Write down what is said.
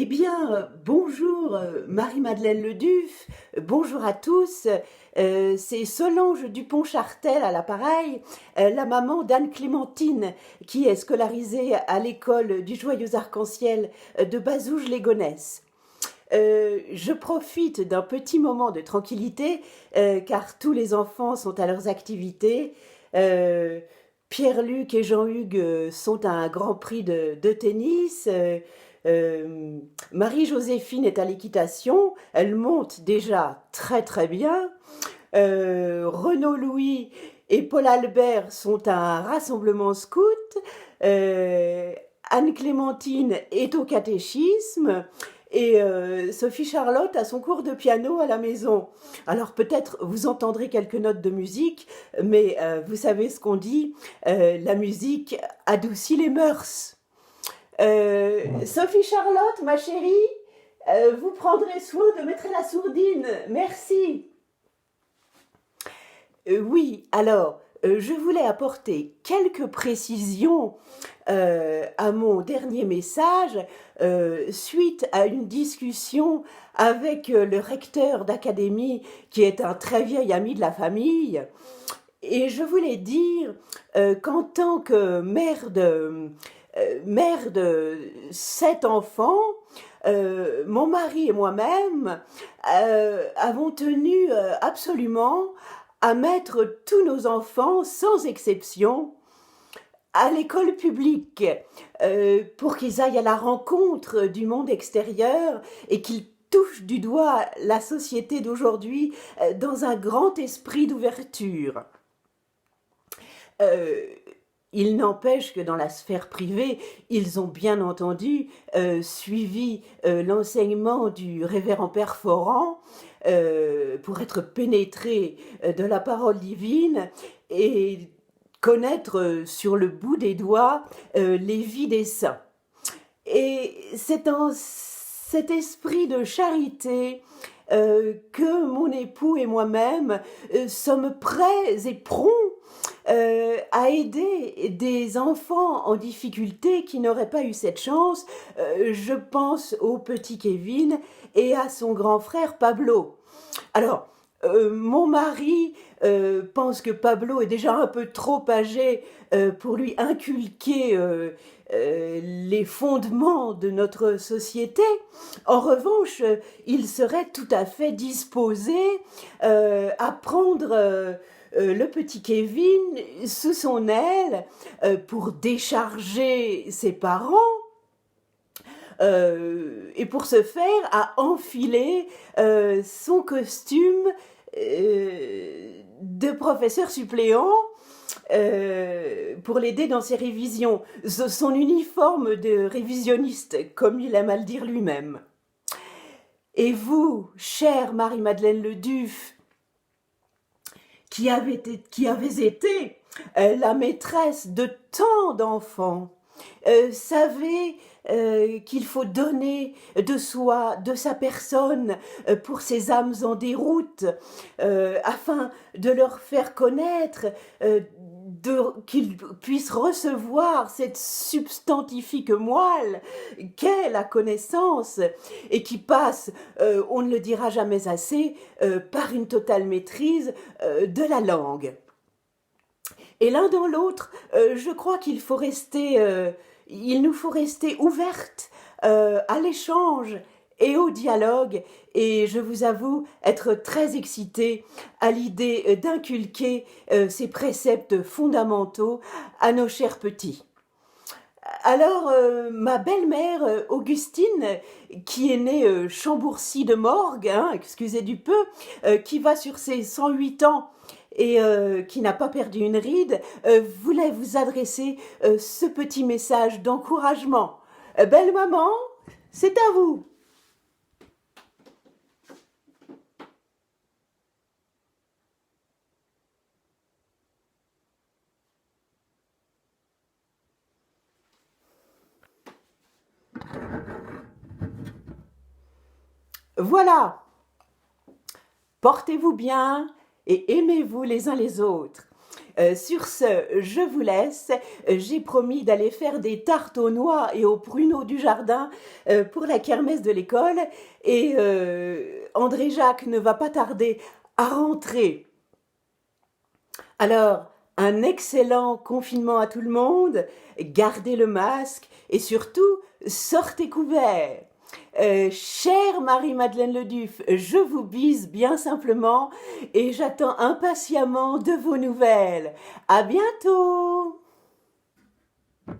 Eh bien, bonjour Marie-Madeleine Leduf, bonjour à tous. C'est Solange Dupont-Chartel à l'appareil, la maman d'Anne-Clémentine, qui est scolarisée à l'école du Joyeux Arc-en-Ciel de Bazouges-les-Gonesse. Je profite d'un petit moment de tranquillité, car tous les enfants sont à leurs activités. Euh, Pierre-Luc et Jean-Hugues sont à un grand prix de tennis. Euh, Marie-Joséphine est à l'équitation. Elle monte déjà très très bien. Renaud Louis et Paul Albert sont à un rassemblement scout. Euh, Anne-Clémentine est au catéchisme. Et Sophie Charlotte a son cours de piano à la maison. Alors peut-être vous entendrez quelques notes de musique, mais vous savez ce qu'on dit, la musique adoucit les mœurs. Sophie Charlotte, ma chérie, vous prendrez soin de mettre la sourdine. Merci. Oui, alors, je voulais apporter quelques précisions à mon dernier message suite à une discussion avec le recteur d'académie qui est un très vieil ami de la famille. Et je voulais dire qu'en tant que mère de 7 enfants, mon mari et moi-même avons tenu absolument à mettre tous nos enfants, sans exception, à l'école publique pour qu'ils aillent à la rencontre du monde extérieur et qu'ils touchent du doigt la société d'aujourd'hui dans un grand esprit d'ouverture. Euh, il n'empêche que dans la sphère privée, ils ont bien entendu suivi l'enseignement du révérend Père Foran pour être pénétrés de la parole divine et connaître sur le bout des doigts les vies des saints. Et c'est dans cet esprit de charité que mon époux et moi-même sommes prêts et prompts à aider des enfants en difficulté qui n'auraient pas eu cette chance. Je pense au petit Kevin et à son grand frère Pablo. Alors, mon mari pense que Pablo est déjà un peu trop âgé pour lui inculquer les fondements de notre société. En revanche, il serait tout à fait disposé à prendre le petit Kevin sous son aile pour décharger ses parents et pour ce faire à enfiler son costume de professeur suppléant pour l'aider dans ses révisions, son uniforme de révisionniste, comme il aime à le dire lui-même. Et vous, chère Marie-Madeleine Leduf, qui avez été la maîtresse de tant d'enfants, savez qu'il faut donner de soi, de sa personne, pour ces âmes en déroute, afin de leur faire connaître, qu'ils puissent recevoir cette substantifique moelle qu'est la connaissance et qui passe, on ne le dira jamais assez, par une totale maîtrise de la langue. Et l'un dans l'autre, je crois qu'il faut rester, il nous faut rester ouvertes à l'échange et au dialogue. Et je vous avoue être très excitée à l'idée d'inculquer ces préceptes fondamentaux à nos chers petits. Alors, ma belle-mère Augustine, qui est née Chambourcy de Morgue, hein, excusez du peu, qui va sur ses 108 ans et qui n'a pas perdu une ride, voulait vous adresser ce petit message d'encouragement. Belle maman, c'est à vous. Voilà, portez-vous bien et aimez-vous les uns les autres. Sur ce, je vous laisse. J'ai promis d'aller faire des tartes aux noix et aux pruneaux du jardin pour la kermesse de l'école. Et André Jacques ne va pas tarder à rentrer. Alors, un excellent confinement à tout le monde. Gardez le masque et surtout, sortez couverts. Chère Marie-Madeleine Leduf, je vous bise bien simplement et j'attends impatiemment de vos nouvelles. À bientôt!